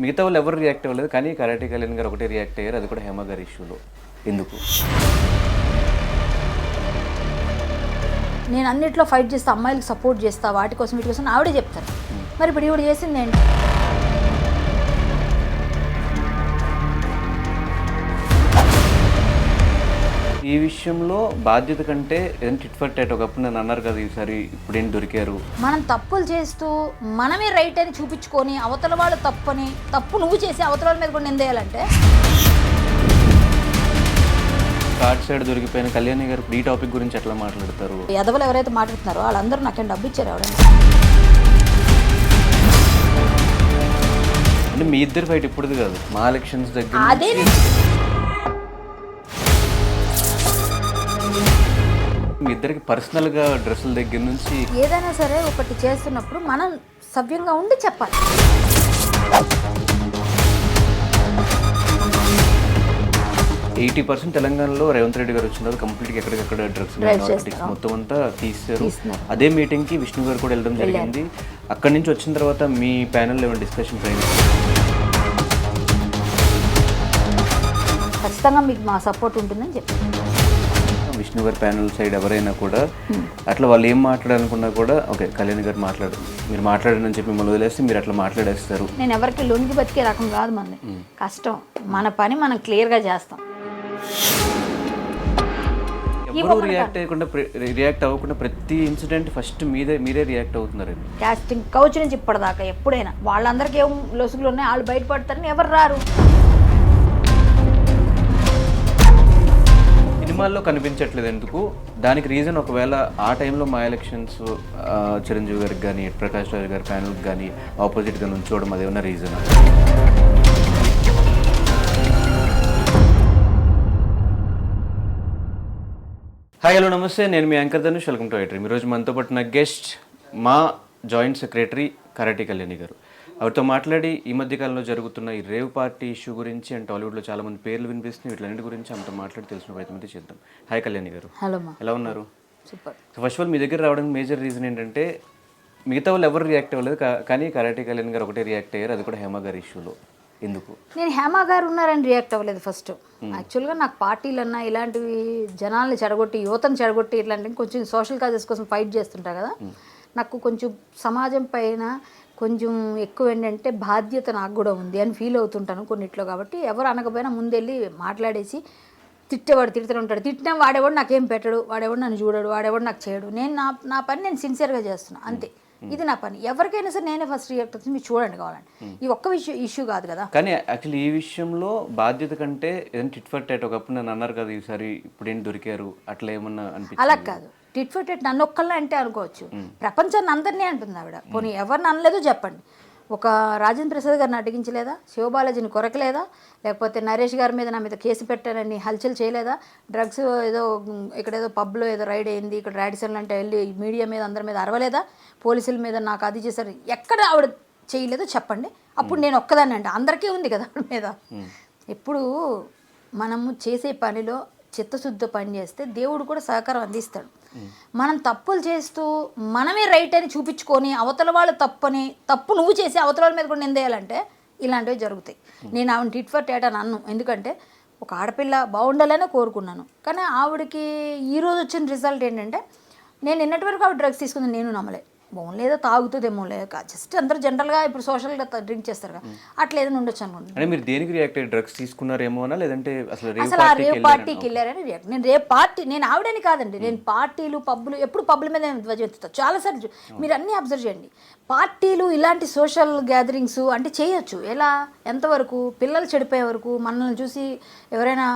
మిగతా వాళ్ళు ఎవరు రియాక్ట్ అవ్వలేదు, కానీ కరాటే కళ్యాణ్ గారు ఒకటే రియాక్ట్ అయ్యారు, అది కూడా హేమ గారి ఇష్యూలో. ఎందుకు? నేను అన్నిట్లో ఫైట్ చేస్తా, అమ్మాయిలకు సపోర్ట్ చేస్తా, వాటి కోసం వీటి కోసం ఆవిడే చెప్తారు. మరి ఇప్పుడు ఈవిడ చేసింది ఏంటి? ఈ విషయంలో బాధ్యత కంటే ఏదైనా టిట్ ఫర్ టాట్ ఒకప్పుడు నన్ను అన్నారు కదా, ఈసారి ఇప్పుడు ఏం దొరికారు. మనం తప్పులు చేస్తూ మనమే రైట్ అని చూపించుకొని అవతల వాళ్ళు తప్పని, తప్పు నువ్వు చేసి అవతల వాళ్ళ మీద కూడా నిందేయాలంటే. కార్డ్ సైడ్ దొరికిపోయిన కళ్యాణి గారు ఈ టాపిక్ గురించి ఎట్లా మాట్లాడతారు? ఎదవలు ఎవరైతే మాట్లాడుతున్నారో వాళ్ళందరూ నాకేం డబ్బు ఇచ్చారు ఎవరైనా? అంటే మీ ఇద్దరు ఫైట్ ఇప్పుడుది కాదు, మా ఎలక్షన్స్ దగ్గర అదే మీ ఇద్దరికి పర్సనల్గా డ్రెస్సుల దగ్గర నుంచి ఏదైనా సరే ఒకటి చేస్తున్నప్పుడు మనం సవ్యంగా ఉండి చెప్పాలి. 80% తెలంగాణలో రేవంత్ రెడ్డి గారు వచ్చిన కంప్లీట్గా ఎక్కడికక్కడ డ్రగ్స్ మొత్తం అంతా తీస్తారు. అదే మీటింగ్కి విష్ణు గారు కూడా వెళ్ళడం జరిగింది. అక్కడి నుంచి వచ్చిన తర్వాత మీ ప్యానెల్లో ఏమైనా డిస్కషన్స్ అయింది? ఖచ్చితంగా మీకు మా సపోర్ట్ ఉంటుందని చెప్పి విష్ణు గారి ప్యానెల్ సైడ్ ఎవరైనా కూడా అట్లా వాళ్ళు ఏం మాట్లాడాలనుకున్నా కూడా ఓకే కళ్యాణ్ గారు మీరు మాట్లాడని చెప్పి మిమ్మల్ని వదిలేస్తే మీరు అట్లా మాట్లాడేస్తారు. నేను ఎవరికి లొంగి బతికే రకం కాదు, మంది కష్టం, మన పని మనం క్లియర్గా చేస్తాం. ఎవరు రియాక్ట్ అవ్వకుండా ప్రతి ఇన్సిడెంట్ ఫస్ట్ మీరే రియాక్ట్ అవుతున్నారు. కాస్టింగ్ కౌచ్ నుంచి ఇప్పటిదాకా ఎప్పుడైనా వాళ్ళందరికీ ఏం లొసుగులు ఉన్నాయి, వాళ్ళు బయటపడతారని ఎవరు రారు. సినిమాల్లో కనిపించట్లేదు ఎందుకు? దానికి రీజన్ ఒకవేళ ఆ టైంలో మా ఎలక్షన్స్ చిరంజీవి గారికి కానీ ప్రకాష్ రాజ్ గారి ప్యానల్కి కానీ ఆపోజిట్గా నుంచోవడం అదేమన్నా రీజన్? హాయ్ హలో నమస్తే, నేను మీ anchor Dhanush, welcome to iDream. ఈరోజు మనతో పాటు నా గెస్ట్ మా జాయింట్ సెక్రటరీ కరాటే కళ్యాణి గారు. ఆవిడతో మాట్లాడి ఈ మధ్యకాలంలో జరుగుతున్న ఈ రేవ్ పార్టీ ఇష్యూ గురించి అండ్ టాలీవుడ్లో చాలా మంది పేర్లు వినిపిస్తున్నాయి, వీటిలన్నిటి గురించి ఆమెతో మాట్లాడి తెలిసిన ప్రయత్నం అయితే చేద్దాం. హాయ్ కళ్యాణి గారు. హలో, ఎలా ఉన్నారు? సూపర్. ఫస్ట్ ఆఫ్ ఆల్ మీ దగ్గర రావడానికి మేజర్ రీజన్ ఏంటంటే మిగతా వాళ్ళు ఎవరు రియాక్ట్ అవ్వలేదు, కానీ కరాటే కళ్యాణ్ గారు ఒకటే రియాక్ట్ అయ్యారు, అది కూడా హేమ గారి ఇష్యూలో. ఎందుకు? నేను హేమ గారు ఉన్నారని రియాక్ట్ అవ్వలేదు. ఫస్ట్ యాక్చువల్గా నాకు పార్టీలన్నా ఇలాంటివి జనాల్ని చెడగొట్టి యువతను చెడగొట్టి ఇట్లాంటివి కొంచెం సోషల్ కాజెస్ కోసం ఫైట్ చేస్తుంటా కదా, నాకు కొంచెం సమాజం పైన కొంచెం ఎక్కువ ఏంటంటే బాధ్యత నాకు కూడా ఉంది అని ఫీల్ అవుతుంటాను కొన్నిట్లో. కాబట్టి ఎవరు అనకపోయినా ముందెళ్ళి మాట్లాడేసి తిట్టేవాడు తిడుతూనే ఉంటాడు. తిట్టినా వాడేవాడు నాకేం పెట్టడు, వాడేవాడు నన్ను చూడడు, వాడేవాడు నాకు చేయడు. నేను నా పని నేను సిన్సియర్గా చేస్తున్నాను అంతే, ఇది నా పని. ఎవరికైనా సరే నేనే ఫస్ట్ రియాక్ట్ అవుతుంది, మీరు చూడండి కావాలండి. ఈ ఒక్క ఇష్యూ కాదు కదా. కానీ యాక్చువల్లీ ఈ విషయంలో బాధ్యత కంటే ఏదైనా టిట్ ఫర్ టాట్ ఒకప్పుడు నన్ను అన్నారు కదా, ఈసారి ఇప్పుడు ఏం దొరికారు, అట్లా ఏమన్నా అనిపించింది? అలా కాదు, టిట్ ఫర్ టాట్ నన్ను ఒక్కళ్ళే అంటే అనుకోవచ్చు, ప్రపంచాన్ని అందరినీ అంటుంది ఆవిడ. పోనీ ఎవరిని అనలేదో చెప్పండి. ఒక రాజేంద్ర ప్రసాద్ గారిని అడిగించలేదా, శివబాలాజీని కొరకలేదా, లేకపోతే నరేష్ గారి మీద నా మీద కేసు పెట్టారని హల్చల్ చేయలేదా, డ్రగ్స్ ఏదో ఇక్కడేదో పబ్లో ఏదో రైడ్ అయింది, ఇక్కడ రాడిసన్లు అంటే వెళ్ళి మీడియా మీద అందరి మీద అరవలేదా, పోలీసుల మీద నాకు అది చేశారు, ఎక్కడ ఆవిడ చేయలేదో చెప్పండి. అప్పుడు నేను ఒక్కదాన్ని అంటే అందరికీ ఉంది కదా ఆవిడ మీద. ఎప్పుడు మనము చేసే పనిలో చిత్తశుద్ధి పని చేస్తే దేవుడు కూడా సహకారం అందిస్తాడు. మనం తప్పులు చేస్తూ మనమే రైట్ అని చూపించుకొని అవతల వాళ్ళు తప్పని, తప్పు నువ్వు చేసి అవతల వాళ్ళ మీద కూడా నిందేయాలంటే ఇలాంటివి జరుగుతాయి. నేను ఆవిడ టిట్ ఫర్ టాట్ అని అన్ను, ఎందుకంటే ఒక ఆడపిల్ల బాగుండాలనే కోరుకున్నాను. కానీ ఆవిడకి ఈరోజు వచ్చిన రిజల్ట్ ఏంటంటే, నేను నిన్నటి వరకు ఆవిడ డ్రగ్స్ తీసుకుంది నేను నమ్మలే. బాగుండేదో తాగుతుందేమో లేక జస్ట్ అందరూ జనరల్గా ఇప్పుడు సోషల్గా డ్రింక్ చేస్తారు కదా, అట్లా ఏదైనా ఉండొచ్చు అనుకోండి. అంటే మీరు దేనికి రియాక్ట్ అయ్యి డ్రగ్స్ తీసుకున్నారేమో అనా, లేదంటే అసలు ఆ రేవ్ పార్టీకి వెళ్ళారని రియాక్ట్. నేను రేవ్ పార్టీ, నేను ఆవిడని కాదండి, నేను పార్టీలు పబ్బులు ఎప్పుడు పబ్బుల మీద ధ్వజెత్తుతాను చాలాసార్లు. మీరు అన్నీ అబ్జర్వ్ చేయండి. పార్టీలు ఇలాంటి సోషల్ గ్యాదరింగ్స్ అంటే చేయొచ్చు, ఎలా ఎంతవరకు పిల్లలు చెడిపోయే వరకు. మనల్ని చూసి ఎవరైనా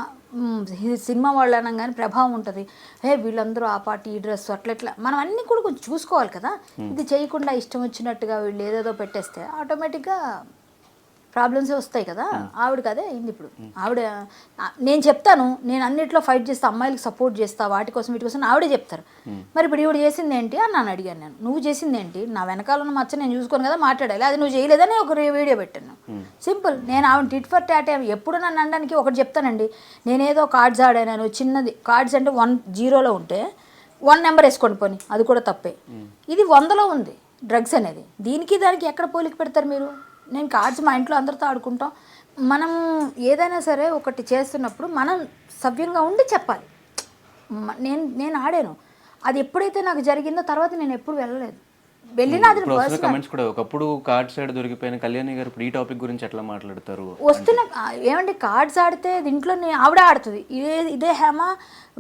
సినిమా వాళ్ళు అనగానే ప్రభావం ఉంటుంది, వీళ్ళందరూ ఆ పార్టీ ఈ డ్రెస్ అట్లా మనం అన్నీ కూడా కొంచెం చూసుకోవాలి కదా. ఇది చేయకుండా ఇష్టం వచ్చినట్టుగా వీళ్ళు ఏదేదో పెట్టేస్తే ఆటోమేటిక్గా ప్రాబ్లమ్సే వస్తాయి కదా. ఆవిడకి అదే అయింది. ఇప్పుడు ఆవిడ, నేను చెప్తాను, నేను అన్నిట్లో ఫైట్ చేస్తా, అమ్మాయిలకు సపోర్ట్ చేస్తా, వాటి కోసం వీటి కోసం ఆవిడే చెప్తారు. మరి ఇప్పుడు ఈవిడ చేసింది ఏంటి అని నన్ను అడిగాను. నేను నువ్వు చేసింది ఏంటి, నా వెనకాల ఉన్న మచ్చ నేను చూసుకోను కదా మాట్లాడాలి, అది నువ్వు చేయలేదని ఒక వీడియో పెట్టాను. సింపుల్. నేను ఆవిడ టిట్ ఫర్ టాట్ ఎప్పుడు నన్ను అనడానికి ఒకటి చెప్తానండి, నేనేదో కార్డ్స్ ఆడాను చిన్నది, కార్డ్స్ అంటే 1 0లో ఉంటే 1 నెంబర్ వేసుకోండి పోనీ, అది కూడా తప్పే. ఇది 100లో ఉంది, డ్రగ్స్ అనేది. దీనికి దానికి ఎక్కడ పోలిక పెడతారు మీరు? నేను కార్డ్స్ మా ఇంట్లో అందరితో ఆడుకుంటాం. మనం ఏదైనా సరే ఒకటి చేస్తున్నప్పుడు మనం సవ్యంగా ఉండి చెప్పాలి. నేను ఆడాను, అది ఎప్పుడైతే నాకు జరిగిందో తర్వాత నేను ఎప్పుడు వెళ్ళలేదు. వెళ్ళినా అది కమెంట్స్ కూడా ఒకప్పుడు కార్డ్ సైడ్ దొరికిపోయిన కళ్యాణి గారు ఇప్పుడు ఈ టాపిక్ గురించి ఎట్లా మాట్లాడతారు? వస్తున్న ఏమండి, కార్డ్స్ ఆడితే ఇంట్లో ఆవిడ ఆడుతుంది. ఇదే హేమ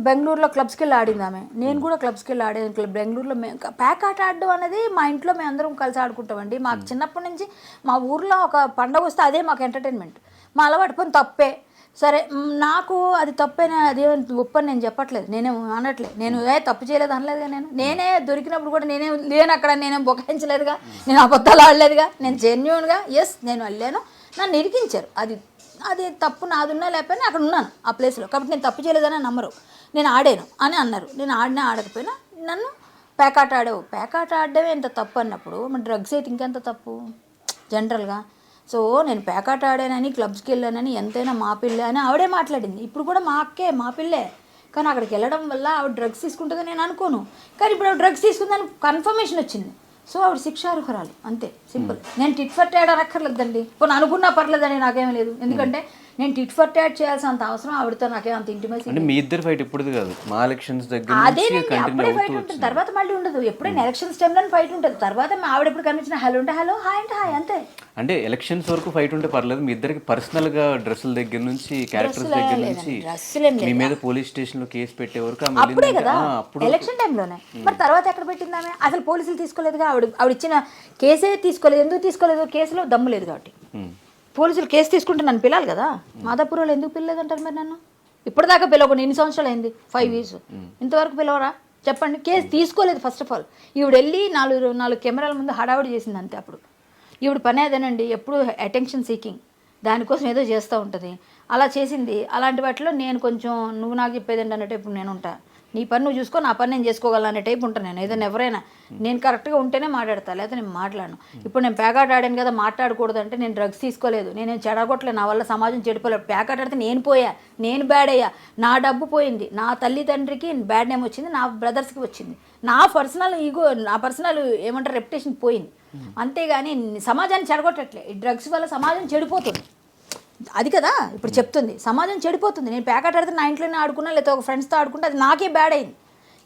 బెంగళూరులో క్లబ్స్కి వెళ్ళి ఆడింది ఆమె. నేను కూడా క్లబ్స్కి వెళ్ళి ఆడేది. బెంగళూరులో ప్యాక్ ఆట ఆడడం అనేది మా ఇంట్లో మేము అందరం కలిసి ఆడుకుంటామండి. మాకు చిన్నప్పటి నుంచి మా ఊర్లో ఒక పండగ వస్తే అదే మాకు ఎంటర్టైన్మెంట్. మా అలవాటు పని తప్పే సరే, నాకు అది తప్పైనా అదే ఒప్పని నేను చెప్పట్లేదు, నేనేం అనట్లేదు. నేను తప్పు చేయలేదు అనలేదుగా. నేనే దొరికినప్పుడు కూడా నేనే లేను అక్కడ, నేనేం బొకాయించలేదుగా, నేను అబద్ధాలు ఆడలేదుగా. నేను జెన్యూన్గా నేను వెళ్ళాను, నన్ను ఇరికించారు. అది తప్పు నాదున్నా లేకపోయినా అక్కడ ఉన్నాను ఆ ప్లేస్లో, కాబట్టి నేను తప్పు చేయలేదని నమ్మరు. నేను ఆడాను అని అన్నారు. నేను ఆడినా ఆడకపోయినా నన్ను ప్యాకాట ఆడావు, ప్యాకాట ఆడడమే ఎంత తప్పు అన్నప్పుడు మరి డ్రగ్స్ అయితే ఇంకెంత తప్పు జనరల్గా. సో నేను ప్యాకాట ఆడానని క్లబ్స్కి వెళ్ళానని ఎంతైనా మా పిల్లే అని ఆవిడే మాట్లాడింది. ఇప్పుడు కూడా మా అక్కే మా పిల్లే, కానీ అక్కడికి వెళ్ళడం వల్ల ఆవిడ డ్రగ్స్ తీసుకుంటుందని నేను అనుకోను. కానీ ఇప్పుడు ఆవిడ డ్రగ్స్ తీసుకుందని కన్ఫర్మేషన్ వచ్చింది. సో ఆవిడ శిక్షార్హురాలు, అంతే సింపుల్. నేను టిట్ ఫర్ ట్యాడ్ అనక్కర్లేదండి, ఇప్పుడు అనుకున్నా పర్లేదని నాకేం లేదు. ఎందుకంటే నేను టిట్ ఫర్ ట్యాడ్ చేయాల్సినంత అవసరం ఆవిడతో నాకేం అంత ఇంటిమేసి. అంటే మీ ఇద్దరు ఫైట్ ఇప్పుడు కాదు, మా ఎలక్షన్స్ దగ్గర అదేనండి, అప్పుడే ఫైట్ ఉంటుంది, తర్వాత మళ్ళీ ఉండదు. ఎప్పుడైనా ఎలక్షన్స్ టైంలో ఫైట్ ఉంటుంది, తర్వాత ఆవిడ ఎప్పుడు కనిపించిన హలో అంటే హలో, హాయ్ అంటే హాయ్, అంతే. అంటే ఎలక్షన్స్ వరకు ఫైట్ ఉంటే పర్లేదు, మీ ఇద్దరికి పర్సనల్ గా డ్రెస్సుల దగ్గర నుంచి క్యారెక్టర్స్ దగ్గర నుంచి మీ మీద పోలీస్ స్టేషన్ లో కేసు పెట్టే వరకు అప్పుడే కదా, ఎలక్షన్ టైంలోనే. మరి తర్వాత ఎక్కడ పెట్టిందామే? అసలు పోలీసులు తీసుకోలేదుగా, ఆవిడ ఇచ్చిన కేసే తీసుకోలేదు. ఎందుకు తీసుకోలేదు? కేసులో దమ్ము లేదు కాబట్టి. పోలీసులు కేసు తీసుకుంటే నన్ను పిలాలి కదా. మాదాపూర్ వాళ్ళు ఎందుకు పిల్లలేదంటారు మరి నన్ను? ఇప్పటిదాకా పిలవకుండా ఎన్ని సంవత్సరాలు అయింది? 5 years. ఇంతవరకు పిలవరా చెప్పండి? కేసు తీసుకోలేదు ఫస్ట్ ఆఫ్ ఆల్. ఈవిడ వెళ్ళి 4 కెమెరాల ముందు హడావుడి చేసింది అంతే. అప్పుడు ఈవిడ పని అదేనండి, ఎప్పుడు అటెన్షన్ సీకింగ్, దానికోసం ఏదో చేస్తూ ఉంటుంది. అలా చేసింది. అలాంటి వాటిలో నేను కొంచెం నువ్వు నాకు చెప్పేదండి అనే టైపు నేను ఉంటా. నీ పని నువ్వు చూసుకో, నా పని నేను చేసుకోగలను అనే టైపు ఉంటాను నేను. ఏదైనా ఎవరైనా నేను కరెక్ట్గా ఉంటేనే మాట్లాడతా, లేకపోతే నేను మాట్లాడను. ఇప్పుడు నేను ప్యాకాట్ ఆడాను కదా, మాట్లాడకూడదు అంటే నేను డ్రగ్స్ తీసుకోలేదు, నేనేం చెడగొట్టలేదు, నా వల్ల సమాజం చెడిపోలేదు. ప్యాకాట్ ఆడితే నేను పోయా, నేను బ్యాడ్ అయ్యా, నా డబ్బు పోయింది, నా తల్లిదండ్రికి బ్యాడ్ నేమ్ వచ్చింది, నా బ్రదర్స్కి వచ్చింది, నా పర్సనల్ ఈగో, నా పర్సనల్ ఏమంటారు రెప్యుటేషన్ పోయింది. అంతేగాని సమాజాన్ని చెడగొట్టట్లే. ఈ డ్రగ్స్ వల్ల సమాజం చెడిపోతుంది, అది కదా ఇప్పుడు చెప్తుంది. సమాజం చెడిపోతుంది. నేను ప్యాకెట్ ఆడితే నా ఇంట్లోనే ఆడుకున్నా, లేకపోతే ఒక ఫ్రెండ్స్తో ఆడుకుంటే అది నాకే బ్యాడ్ అయింది.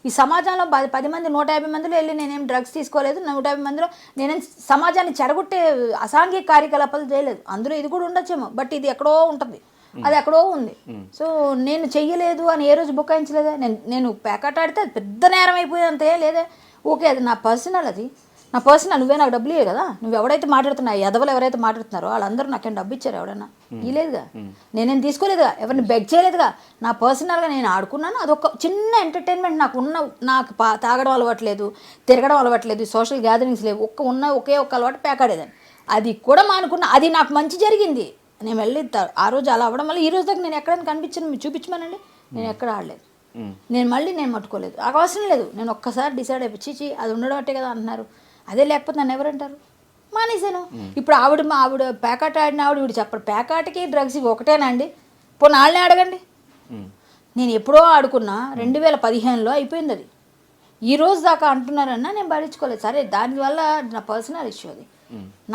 ఈ సమాజంలో 10 మంది 150 మందిలో వెళ్ళి నేనేం డ్రగ్స్ తీసుకోలేదు, 150 మందిలో నేనేం సమాజాన్ని చెడగొట్టే అసాంఘిక కార్యకలాపాలు చేయలేదు. అందులో ఇది కూడా ఉండొచ్చేమో, బట్ ఇది ఎక్కడో ఉంటుంది, అది ఎక్కడో ఉంది. సో నేను చెయ్యలేదు అని ఏ రోజు బుకాయించలేదా? నేను ప్యాకెట్ ఆడితే అది పెద్ద నేరం అయిపోయింది అంతే లేదే. ఓకే, అది నా పర్సనల్, అది నా పర్సనల్. నువ్వే నాకు డబ్బులు ఇవ్వవు కదా. నువ్వు ఎవడైతే మాట్లాడుతున్నావు, ఎదవలు ఎవరైతే మాట్లాడుతున్నారో వాళ్ళందరూ నాకేం డబ్బు ఇచ్చారు? ఎవడన్నా ఇవ్వలేదుగా, నేనేం తీసుకోలేదుగా, ఎవరిని బెగ్ చేయలేదుగా. నా పర్సనల్గా నేను ఆడుకున్నాను. అదొక చిన్న ఎంటర్టైన్మెంట్. నాకు తాగడం అలవాట్లేదు, తిరగడం అలవాట్లేదు, సోషల్ గ్యాదరింగ్స్ లేవు. ఒకే ఒక్క అలవాటు ప్యాకాడేదాన్ని. అది కూడా మానుకున్నా. అది నాకు మంచి జరిగింది. నేను వెళ్ళి ఆ రోజు అలా అవ్వడం వల్ల ఈ రోజు దాకా నేను ఎక్కడైనా కనిపించాను, మీరు చూపించమనండి, నేను ఎక్కడ ఆడలేదు. నేను మట్టుకోలేదు, నాకు అవసరం లేదు. నేను ఒక్కసారి డిసైడ్ అయిపోయి చీచి అది ఉండడం అట్టే కదా అంటున్నారు, అదే లేకపోతే నన్ను ఎవరంటారు? మానేశాను. ఇప్పుడు ఆవిడ ప్యాకాట్ ఆడిన ఆవిడ చెప్పడు ప్యాకాట్కి డ్రగ్స్ ఒకటేనా అండి? పోనీ వాళ్ళనే అడగండి. నేను ఎప్పుడో ఆడుకున్నా, 2015లో అయిపోయింది అది. ఈ రోజు దాకా అంటున్నారన్నా నేను భరించుకోలేదు. సరే, దానివల్ల నా పర్సనల్ ఇష్యూ, అది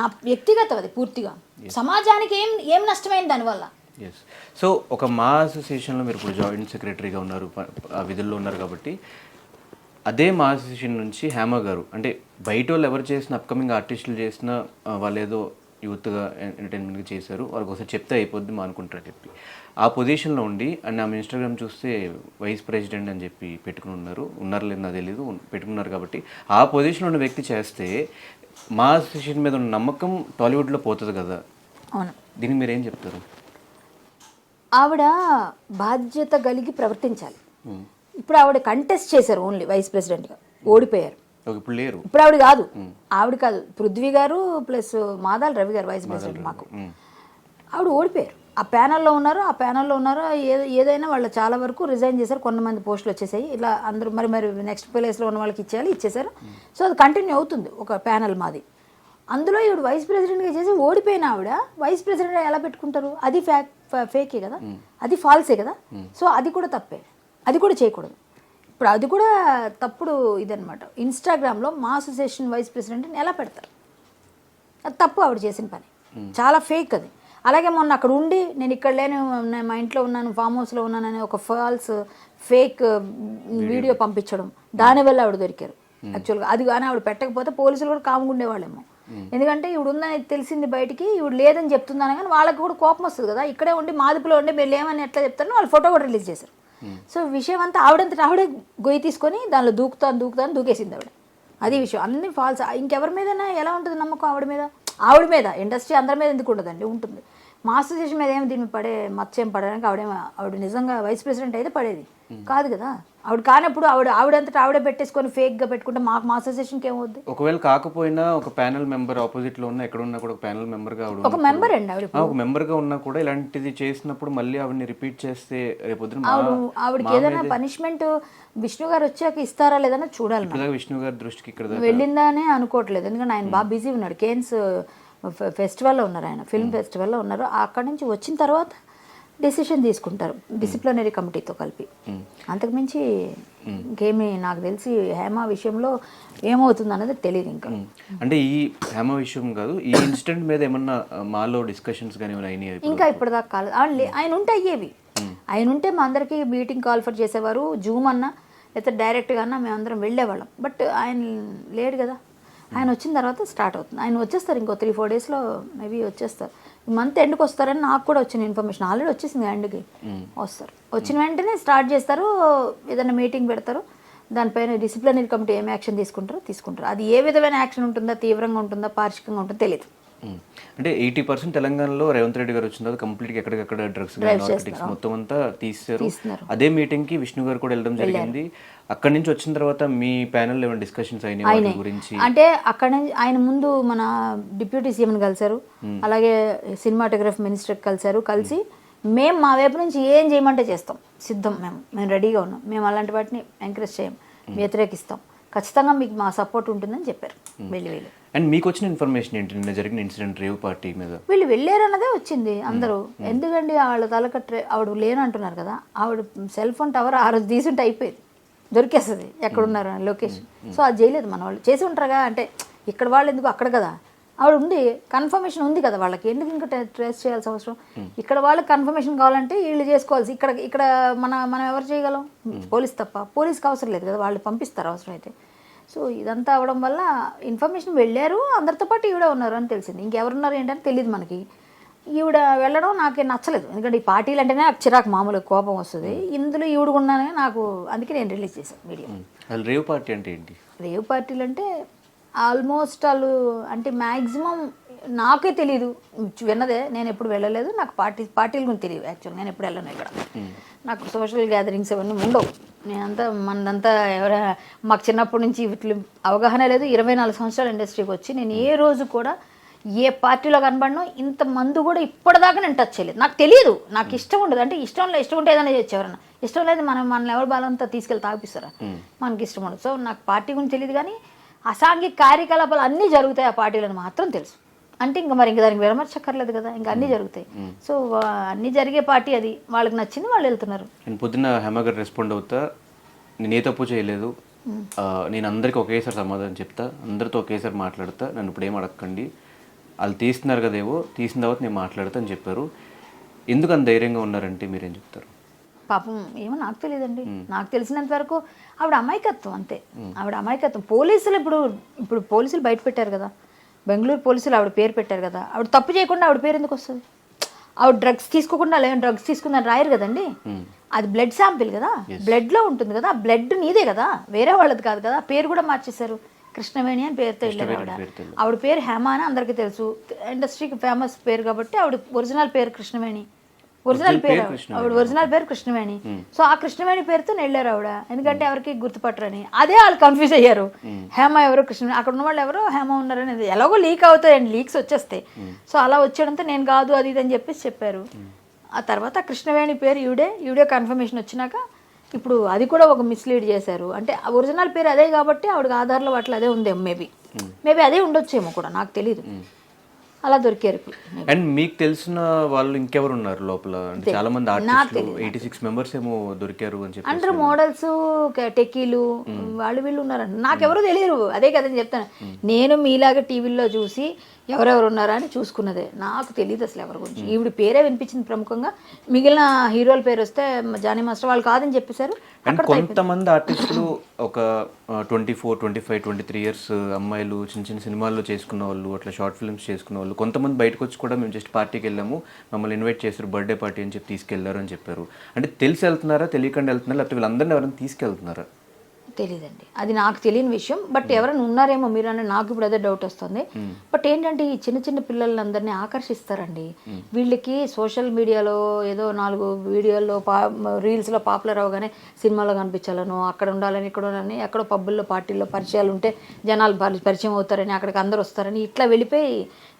నా వ్యక్తిగతం, అది పూర్తిగా. సమాజానికి ఏం నష్టమైంది దానివల్ల? సో ఒక మా అసోసియేషన్లో మీరు ఇప్పుడు జాయింట్ సెక్రటరీగా ఉన్నారు, విధుల్లో ఉన్నారు కాబట్టి అదే మా అసోసియేషన్ నుంచి హేమ గారు, అంటే బయట వాళ్ళు ఎవరు చేసిన అప్కమింగ్ ఆర్టిస్టులు చేసిన వాళ్ళు ఏదో యూత్గా ఎంటర్టైన్మెంట్గా చేశారు, వాళ్ళకి ఒకసారి చెప్తే అయిపోద్ది మా అనుకుంటారని చెప్పి ఆ పొజిషన్లో ఉండి, అండ్ ఆమె ఇన్స్టాగ్రామ్ చూస్తే వైస్ ప్రెసిడెంట్ అని చెప్పి పెట్టుకుని ఉన్నారు లేదు నాకు తెలీదు, పెట్టుకున్నారు. కాబట్టి ఆ పొజిషన్లో ఉన్న వ్యక్తి చేస్తే మా అసోసియేషన్ మీద ఉన్న నమ్మకం టాలీవుడ్లో పోతుంది కదా. అవును, దీనికి మీరు ఏం చెప్తారు? ఆవిడ బాధ్యత కలిగి ప్రవర్తించాలి. ఇప్పుడు ఆవిడ కంటెస్ట్ చేశారు, ఓన్లీ వైస్ ప్రెసిడెంట్గా ఓడిపోయారు. ఇప్పుడు లేరు. ఇప్పుడు ఆవిడ కాదు పృథ్వీ గారు ప్లస్ మాదాల రవి గారు వైస్ ప్రెసిడెంట్. మాకు ఆవిడ ఓడిపోయారు. ఆ ప్యానల్లో ఉన్నారు. ఏదైనా వాళ్ళు చాలా వరకు రిజైన్ చేశారు. కొంతమంది పోస్టులు వచ్చేసాయి. ఇలా అందరూ మరి నెక్స్ట్ ప్లేస్లో ఉన్న వాళ్ళకి ఇచ్చేశారు. సో అది కంటిన్యూ అవుతుంది ఒక ప్యానల్ మాది. అందులో ఈవిడ వైస్ ప్రెసిడెంట్గా చేసి ఓడిపోయిన ఆవిడ వైస్ ప్రెసిడెంట్ ఎలా పెట్టుకుంటారు? అది ఫేకే కదా, అది ఫాల్సే కదా. సో అది కూడా తప్పే, అది కూడా చేయకూడదు. ఇప్పుడు అది కూడా తప్పుడు ఇదనమాట. ఇన్స్టాగ్రామ్లో మా అసోసియేషన్ వైస్ ప్రెసిడెంట్ని ఎలా పెడతారు? అది తప్పు, ఆవిడ చేసిన పని చాలా ఫేక్ అది. అలాగే మొన్న అక్కడ ఉండి నేను ఇక్కడ లేను, నేను మా ఇంట్లో ఉన్నాను, ఫామ్ హౌస్లో ఉన్నానని ఒక ఫాల్స్ ఫేక్ వీడియో పంపించడం, దానివల్ల ఆవిడ దొరికారు యాక్చువల్గా. అది కానీ ఆవిడ పెట్టకపోతే పోలీసులు కూడా కాముగా ఉండేవాళ్ళేమో. ఎందుకంటే ఇవిడ ఉందని తెలిసింది బయటికి, ఇవిడ లేదని చెప్తున్నాను కానీ వాళ్ళకి కూడా కోపం వస్తుంది కదా. ఇక్కడే ఉండి మాదిపులో ఉండి మీరు లేమని ఎట్లా చెప్తారో వాళ్ళు ఫోటో కూడా రిలీజ్ చేశారు. సో విషయం అంతా ఆవిడంతటా ఆవిడే గొయ్యి తీసుకొని దానిలో దూకుతాను దూకేసింది ఆవిడ. అది విషయం. అన్ని ఫాల్స్. ఇంకెవరి మీదైనా ఎలా ఉంటుంది నమ్మకం? ఆవిడ మీద ఇండస్ట్రీ అందరి మీద ఎందుకు ఉండదండి? ఉంటుంది. మా అసోసియేషన్ మీద ఏమి దీన్ని పడే మత్స్యం పడడానికి ఆవిడ నిజంగా వైస్ ప్రెసిడెంట్ అయితే పడేది కాదు కదా. ఆవిడ కానప్పుడు ఆవిడంతటా ఆవిడే పెట్టేసుకొని ఫేక్గా పెట్టుకుంటే మా అసోసియేషన్కి ఏమవుద్ది? ఒకవేళ కాకపోయినా ఒక ప్యానల్ మెంబర్ ఆపోజిట్ లో ఉన్న ఎక్కడ ఉన్నా కూడా ఒక ప్యానల్ మెంబర్గా ఆవిడ ఒక మెంబర్ అండి ఆవిడ. ఒక మెంబర్గా ఉన్నా కూడా ఇలాంటిది చేసినప్పుడు మళ్ళీ ఆవిడని రిపీట్ చేస్తే రేపొద్దున ఆవిడకి ఏదైనా పనిష్మెంట్ విష్ణు గారు వచ్చాక ఇస్తారా లేదన్నా చూడాలి. విష్ణు గారి దృష్టికి ఇక్కడ వెళ్ళిందని అనుకోవట్లేదు, ఎందుకంటే ఆయన బాగా బిజీ ఉన్నాడు. కేన్స్ ఫెస్టివల్లో ఉన్నారు, ఆయన ఫిల్మ్ ఫెస్టివల్లో ఉన్నారు. అక్కడి నుంచి వచ్చిన తర్వాత డెసిషన్ తీసుకుంటారు డిసిప్లినరీ కమిటీతో కలిపి. అంతకుమించి ఇంకేమీ నాకు తెలిసి హేమ విషయంలో ఏమవుతుంది అన్నది తెలియదు ఇంకా. అంటే ఈ హేమ విషయం కాదు, ఈ ఇన్సిడెంట్ మీద ఏమన్నా మాలో డిస్కషన్స్ కానీ అయినాయి? ఇంకా ఇప్పటిదాకా కాలేదు. ఆయన ఉంటే అయ్యేవి. ఆయన ఉంటే మా అందరికీ మీటింగ్ కాల్ఫర్ చేసేవారు, జూమ్ అన్నా లేకపోతే డైరెక్ట్గా అన్నా మేమందరం వెళ్ళేవాళ్ళం. బట్ ఆయన లేడు కదా. ఆయన వచ్చిన తర్వాత స్టార్ట్ అవుతుంది. ఆయన వచ్చేస్తారు ఇంకో 3-4 డేస్లో మేబీ వచ్చేస్తారు. ఈ మంత్ ఎండ్కి వస్తారని నాకు కూడా వచ్చిన ఇన్ఫర్మేషన్. ఆల్రెడీ వచ్చేసింది ఎండ్కి వస్తారు. వచ్చిన వెంటనే స్టార్ట్ చేస్తారు, ఏదైనా మీటింగ్ పెడతారు, దానిపైన డిసిప్లినరీ కమిటీ ఏం యాక్షన్ తీసుకుంటారు. అది ఏ విధమైన యాక్షన్ ఉంటుందా, తీవ్రంగా ఉంటుందా, పార్షికంగా ఉంటుందో తెలియదు. అంటే 80% తెలంగాణలో రేవంత్ రెడ్డి గారు వచ్చిన తర్వాత కంప్లీట్గా ఎక్కడికక్కడ డ్రగ్స్ నార్కోటిక్స్ మొత్తం అంతా తీస్తారు. అదే మీటింగ్కి విష్ణు గారు కూడా వెళ్ళడం జరిగింది. అక్కడి నుంచి వచ్చిన తర్వాత మీ ప్యానెల్ ఏమైనా డిస్కషన్స్ అయినాయి గురించి? అంటే అక్కడ నుంచి ఆయన ముందు మన డిప్యూటీ సీఎంని కలిశారు, అలాగే సినిమాటోగ్రఫీ మినిస్టర్ కలిసి మేము మా వైపు నుంచి ఏం చేయమంటే చేస్తాం, సిద్ధం, మేము రెడీగా ఉన్నాం, మేము అలాంటి వాటిని ఎంకరేజ్ చేయం, వ్యతిరేకిస్తాం, ఖచ్చితంగా మీకు మా సపోర్ట్ ఉంటుందని చెప్పారు. వెళ్ళి అండ్ మీకు వచ్చిన ఇన్ఫర్మేషన్ ఏంటి నిన్న జరిగిన ఇన్సిడెంట్ రేవ్ పార్టీ మీద? వీళ్ళు వెళ్ళారన్నదే వచ్చింది అందరూ. ఎందుకండి వాళ్ళ ఆవిడ లేనంటున్నారు కదా, ఆవిడ సెల్ ఫోన్ టవర్ ఆ రోజు తీసుంటే అయిపోయేది, దొరికేస్తుంది ఎక్కడున్నారు అని లొకేషన్. సో అది చేయలేదు మన వాళ్ళు. చేసి ఉంటారుగా, అంటే ఇక్కడ వాళ్ళు ఎందుకు, అక్కడ కదా ఆవిడ ఉంది, కన్ఫర్మేషన్ ఉంది కదా వాళ్ళకి, ఎందుకు ఇంకా ట్రేస్ చేయాల్సిన అవసరం? ఇక్కడ వాళ్ళకి కన్ఫర్మేషన్ కావాలంటే వీళ్ళు చేసుకోవాల్సి. ఇక్కడ మనం ఎవరు చేయగలం? పోలీస్ తప్ప. పోలీస్కి అవసరం లేదు కదా, వాళ్ళు పంపిస్తారు అవసరం అయితే. సో ఇదంతా అవడం వల్ల ఇన్ఫర్మేషన్ వెళ్ళారు, అందరితో పాటు ఈవిడ ఉన్నారు అని తెలిసింది. ఇంకెవరున్నారు ఏంటని తెలియదు మనకి. ఈవిడ వెళ్ళడం నాకే నచ్చలేదు, ఎందుకంటే ఈ పార్టీలు అంటేనే నాకు చిరాకు, మామూలుగా కోపం వస్తుంది. ఇందులో ఈవిడ ఉన్నానని నాకు, అందుకే నేను రిలీజ్ చేశాను వీడియో. రేవ్ పార్టీ అంటే ఏంటి? రేవ్ పార్టీలు అంటే ఆల్మోస్ట్ వాళ్ళు అంటే మ్యాక్సిమం నాకే తెలీదు, విన్నదే, నేను ఎప్పుడు వెళ్ళలేదు, నాకు పార్టీల గురించి తెలియదు యాక్చువల్. నేను ఎప్పుడు వెళ్ళను ఇక్కడ, నాకు సోషల్ గ్యాదరింగ్స్ అవన్నీ ఉండవు. నేనంతా మనదంతా మాకు చిన్నప్పటి నుంచి వీటి అవగాహన లేదు. 24 సంవత్సరాల ఇండస్ట్రీకి వచ్చి నేను ఏ రోజు కూడా ఏ పార్టీలో కనబడను, ఇంత మందు కూడా ఇప్పటిదాకా నేను టచ్ చేయలేదు. నాకు తెలియదు, నాకు ఇష్టం ఉండదు. అంటే ఇష్టం ఉంటే ఏదైనా చేయొచ్చు, ఎవరన్నా ఇష్టం లేదు మనల్ని ఎవరు బాలంతా తీసుకెళ్ళి తాగిపిస్తారా, మనకి ఇష్టం ఉండదు. సో నాకు పార్టీ గురించి తెలియదు, కానీ అసాంఘిక కార్యకలాపాలు అన్నీ జరుగుతాయి ఆ పార్టీలను మాత్రం తెలుసు. అంటే ఇంకా దానికి విమర్శక్కర్లేదు కదా, ఇంకా అన్నీ జరుగుతాయి. సో అన్నీ జరిగే పార్టీ అది, వాళ్ళకి నచ్చింది వాళ్ళు వెళ్తున్నారు. నేను పొద్దున్న హేమ గారు రెస్పాండ్ అవుతా, నేను ఏ తప్పు చేయలేదు, నేను అందరికీ ఒకేసారి సమాధానం చెప్తా, అందరితో ఒకేసారి మాట్లాడతా, నన్ను ఇప్పుడు ఏం అడగండి, వాళ్ళు తీస్తున్నారు కదేవో, తీసిన తర్వాత నేను మాట్లాడతా అని చెప్పారు. ఎందుకు అంత ధైర్యంగా ఉన్నారంటే మీరేం చెప్తారు? పాపం ఏమో నాకు తెలియదండి. నాకు తెలిసినంత వరకు ఆవిడ అమాయకత్వం, అంతే. ఆవిడ అమాయకత్వం. పోలీసులు ఇప్పుడు పోలీసులు బయట పెట్టారు కదా, బెంగళూరు పోలీసులు ఆవిడ పేరు పెట్టారు కదా, ఆవిడ తప్పు చేయకుండా ఆవిడ పేరు ఎందుకు వస్తుంది? ఆవిడ డ్రగ్స్ తీసుకోకుండా లేని డ్రగ్స్ తీసుకుందని రాయరు కదండి. అది బ్లడ్ శాంపిల్ కదా, బ్లడ్లో ఉంటుంది కదా, బ్లడ్ నీదే కదా, వేరే వాళ్ళది కాదు కదా. పేరు కూడా మార్చేశారు, కృష్ణవేణి అని పేరుతో వెళ్ళారు ఆవిడ. ఆవిడ పేరు హేమ అని అందరికీ తెలుసు, ఇండస్ట్రీకి ఫేమస్ పేరు కాబట్టి ఆవిడ ఒరిజినల్ పేరు కృష్ణవేణి. ఆవిడ ఒరిజినల్ పేరు కృష్ణవేణి. సో ఆ కృష్ణవేణి పేరుతో వెళ్ళారు ఆవిడ, ఎందుకంటే ఎవరికి గుర్తుపట్టరని. అదే వాళ్ళు కన్ఫ్యూజ్ అయ్యారు, హేమ ఎవరు కృష్ణవేణి, అక్కడ ఉన్న వాళ్ళు ఎవరో హేమ ఉన్నారని. ఎలాగో లీక్ అవుతాయండి, లీక్స్ వచ్చేస్తాయి. సో అలా వచ్చేయడంతో నేను కాదు అది ఇది అని చెప్పేసి చెప్పారు. ఆ తర్వాత కృష్ణవేణి పేరు ఈవిడే కన్ఫర్మేషన్ వచ్చినాక ఇప్పుడు అది కూడా ఒక మిస్లీడ్ చేశారు. అంటే ఒరిజినల్ పేరు అదే కాబట్టి ఆవిడకి ఆధార్లో అట్లా అదే ఉందేమో, మేబీ అదే ఉండొచ్చేమో కూడా, నాకు తెలీదు. అలా దొరికారు ఇప్పుడు. అండ్ మీకు తెలిసిన వాళ్ళు ఇంకెవరు ఉన్నారు లోపల? అంటే చాలా మంది ఆర్టిస్టులు 86 మెంబర్స్ ఏమో దొరికారు అని చెప్పి అందరూ మోడల్స్, టెక్కీలు, వాళ్ళు వీళ్ళు ఉన్నారంట. నాకెవరూ తెలియదు, అదే కదని చెప్తాను. నేను మీలాగా టీవీల్లో చూసి ఎవరెవరు ఉన్నారా అని చూసుకున్నదే, నాకు తెలియదు అసలు ఎవరి గురించి. ఈవిడ పేరే వినిపించింది ప్రముఖంగా, మిగిలిన హీరోల పేరు వస్తే జానీ మాస్టర్ వాళ్ళు కాదని చెప్పేశారు. అండ్ కొంతమంది ఆర్టిస్టులు ఒక 24, 25, 23 ఇయర్స్ అమ్మాయిలు చిన్న చిన్న సినిమాల్లో చేసుకున్న వాళ్ళు, అట్లా షార్ట్ ఫిల్మ్స్ చేసుకున్న వాళ్ళు, కొంతమంది బయటకు వచ్చి కూడా మేము జస్ట్ పార్టీకి వెళ్ళాము, మమ్మల్ని ఇన్వైట్ చేశారు బర్త్డే పార్టీ అని చెప్పి తీసుకెళ్లారు అని చెప్పారు. అంటే తెలిసి వెళ్తున్నారా, తెలియకుండా వెళ్తున్నారా, లేకపోతే వీళ్ళందరినీ ఎవరైనా తీసుకెళ్తున్నారా? తెలీదండి, అది నాకు తెలియని విషయం. బట్ ఎవరైనా ఉన్నారేమో మీరు అంటే నాకు ఇప్పుడు అదే డౌట్ వస్తుంది. బట్ ఏంటంటే ఈ చిన్న చిన్న పిల్లలందరినీ ఆకర్షిస్తారండి. వీళ్ళకి సోషల్ మీడియాలో ఏదో 4 వీడియోల్లో రీల్స్లో పాపులర్ అవగానే సినిమాలో కనిపించాలను, అక్కడ ఉండాలని, ఇక్కడ ఉండాలని, ఎక్కడో పబ్బుల్లో పార్టీల్లో పరిచయాలు ఉంటే జనాలు పరిచయం అవుతారని, అక్కడికి అందరూ వస్తారని ఇట్లా వెళ్ళిపోయి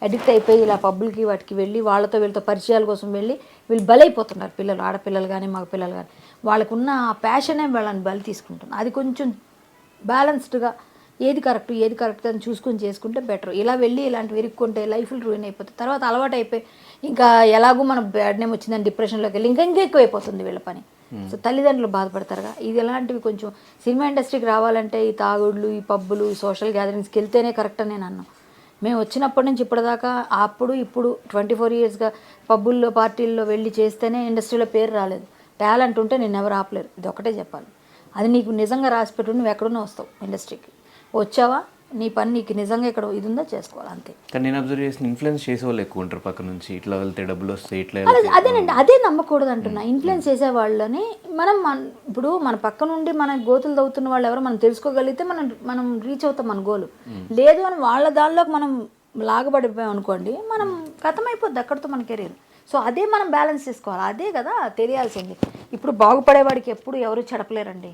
అడిక్ట్ అయిపోయి ఇలా పబ్బులకి వాటికి వెళ్ళి వాళ్ళతో వీళ్ళతో పరిచయాల కోసం వెళ్ళి వీళ్ళు బలైపోతున్నారు. పిల్లలు, ఆడపిల్లలు కానీ మగ పిల్లలు కానీ, వాళ్ళకున్న ఆ ప్యాషనే వాళ్ళని బలి తీసుకుంటున్నారు. అది కొంచెం బ్యాలెన్స్డ్గా ఏది కరెక్ట్ అని చూసుకొని చేసుకుంటే బెటర్. ఇలా వెళ్ళి ఇలాంటివి ఇరుక్కుంటే లైఫ్లు రూయిన్ అయిపోతుంది. తర్వాత అలవాటు అయిపోయి ఇంకా ఎలాగో మనం బ్యాడ్ నేమ్ వచ్చిందని డిప్రెషన్లోకి వెళ్ళి ఇంకా ఎక్కువ అయిపోతుంది వీళ్ళ పని. సో తల్లిదండ్రులు బాధపడతారుగా. ఇది ఎలాంటివి కొంచెం సినిమా ఇండస్ట్రీకి రావాలంటే ఈ తాగుడులు, ఈ పబ్బులు, ఈ సోషల్ గ్యాదరింగ్స్కి వెళ్తేనే కరెక్ట్ అని నేను అన్నాను. మేము వచ్చినప్పటి నుంచి ఇప్పటిదాకా అప్పుడు ఇప్పుడు 24 ఇయర్స్గా పబ్బుల్లో పార్టీల్లో వెళ్ళి చేస్తేనే ఇండస్ట్రీలో పేరు రాలేదు. టాలెంట్ ఉంటే నేను ఎవరు ఆపలేరు, ఇది ఒకటే చెప్పాలి. అది నీకు నిజంగా రాసి పెట్టు, నువ్వు ఎక్కడున్నా వస్తావు ఇండస్ట్రీకి. వచ్చావా, నీ పని నీకు నిజంగా ఇక్కడ ఇది ఉందో చేసుకోవాలి అంతే. కానీ నేను అబ్జర్వ్ చేసిన ఇన్ఫ్లుయెన్స్ చేసే వాళ్ళు ఎక్కువ ఉంటారు పక్క నుంచి, ఇట్లా వెళ్తే డబ్బులు వస్తాయి, ఇట్లా అదేనండి, అదే నమ్మకూడదు అంటున్నా. ఇన్ఫ్లుయెన్స్ చేసే వాళ్ళని ఇప్పుడు మన పక్క నుండి మన గోతులు తవ్వుతున్న వాళ్ళు ఎవరో మనం తెలుసుకోగలిగితే మనం రీచ్ అవుతాం మన గోలు. లేదు అని వాళ్ళ దానిలోకి మనం లాగబడిపోయాం అనుకోండి, మనం కథమైపోద్ది అక్కడితో మన కెరీర్. సో అదే మనం బ్యాలెన్స్ చేసుకోవాలి, అదే కదా తెలియాల్సింది. ఇప్పుడు బాగుపడేవాడికి ఎప్పుడు ఎవరు చెడపలేరండి,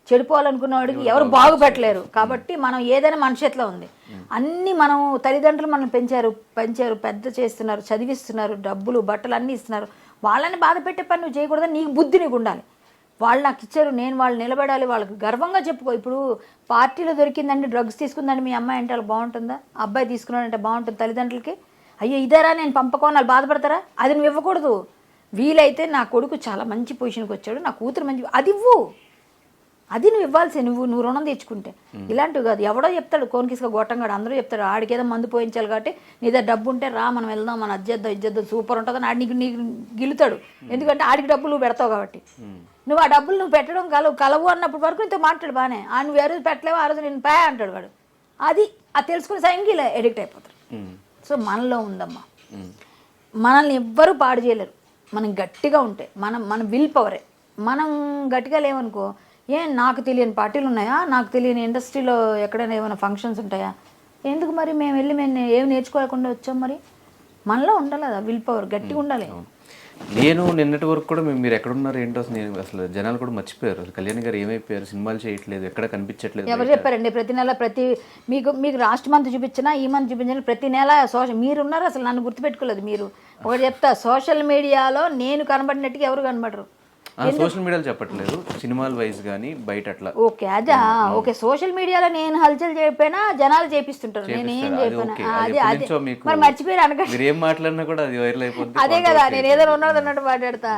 చెడిపోవాలనుకున్న వాడికి ఎవరు బాగుపెట్టలేరు. కాబట్టి మనం ఏదైనా మన చేతిలో ఉంది. అన్నీ మనం తల్లిదండ్రులు మనం పెంచారు, పెద్ద చేస్తున్నారు, చదివిస్తున్నారు, డబ్బులు బట్టలు అన్నీ ఇస్తున్నారు. వాళ్ళని బాధ పెట్టే పని నువ్వు చేయకూడదని నీకు బుద్ధి నీకు ఉండాలి. వాళ్ళు నాకు ఇచ్చారు, నేను వాళ్ళు నిలబడాలి, వాళ్ళకి గర్వంగా చెప్పుకో. ఇప్పుడు పార్టీలో దొరికిందండి, డ్రగ్స్ తీసుకుందండి మీ అమ్మాయి అంటే వాళ్ళు బాగుంటుందా? అబ్బాయి తీసుకున్నాడంటే బాగుంటుంది తల్లిదండ్రులకి? అయ్యో ఇదేరా నేను పంపకోని వాళ్ళు బాధపడతారా? అది నువ్వు ఇవ్వకూడదు. వీలైతే నా కొడుకు చాలా మంచి పొజిషన్కి వచ్చాడు, నా కూతురు మంచి, అది ఇవ్వు. అది నువ్వు ఇవ్వాల్సి, నువ్వు రుణం తెచ్చుకుంటే. ఇలాంటివి కాదు, ఎవడో చెప్తాడు కోన్కిస్గా గొట్టంగాడు, అందరూ చెప్తాడు ఆడికి ఏదో మందు పోయించాలి కాబట్టి నీ దగ్గర డబ్బు ఉంటే రా మనం వెళ్దాం, మన ఇజ్జేద్దాం సూపర్ ఉంటుందని ఆడి నీకు గిలుతాడు. ఎందుకంటే ఆడికి డబ్బులు నువ్వు పెడతావు కాబట్టి. నువ్వు ఆ డబ్బులు నువ్వు పెట్టడం కలవు అన్నప్పుడు వరకు ఇంత మాట్లాడు బాగానే, నువ్వు ఏ రోజు పెట్టలేవు ఆ రోజు నేను పే అంటాడు వాడు. అది తెలుసుకుని సైంగిలా ఎడిక్ట్ అయిపోతాడు. సో మనలో ఉందమ్మా, మనల్ని ఎవ్వరూ పాడు చేయలేరు. మనం గట్టిగా ఉంటే మన విల్ పవరే. మనం గట్టిగా లేవనుకో, నాకు తెలియని పార్టీలు ఉన్నాయా, నాకు తెలియని ఇండస్ట్రీలో ఎక్కడైనా ఏమైనా ఫంక్షన్స్ ఉంటాయా, ఎందుకు మరి మేము ఏమి నేర్చుకోకుండా వచ్చాం? మరి మనలో ఉండాలి కదా విల్ పవర్, గట్టిగా ఉండాలి. నేను నిన్నటి వరకు కూడా మీరు ఎక్కడున్నారు ఏంటో అసలు జనాలు కూడా మర్చిపోయారు. అసలు కళ్యాణ్ గారు ఏమైపోయారు, సినిమాలు చేయట్లేదు, ఎక్కడ కనిపించట్లేదు. ఎవరు చెప్పారండి? ప్రతి నెల మీకు లాస్ట్ మంత్ చూపించినా ఈ మంత్ చూపించినా ప్రతి నెల మీరున్నారు. అసలు నన్ను గుర్తుపెట్టుకోలేదు మీరు. ఒకటి చెప్తా, సోషల్ మీడియాలో నేను కనబడినట్టుగా ఎవరు కనబడరు. సోషల్ మీడియాలో చెప్పట్లేదు, సినిమాల వైజ్ కానీ బయట అట్లా. ఓకే అదా ఓకే. సోషల్ మీడియాలో నేను హల్చల్ చేయకపోయినా జనాలు చేపిస్తుంటారు, నేనేం చెప్పినా అదే మరి మర్చిపోయారు అనగా మీరు ఏం మాట్లాడినా కూడా అది వైరల్ అయిపోతుంది. అదే కదా, నేను ఏదైనా ఉన్నది అన్నట్టు మాట్లాడతా,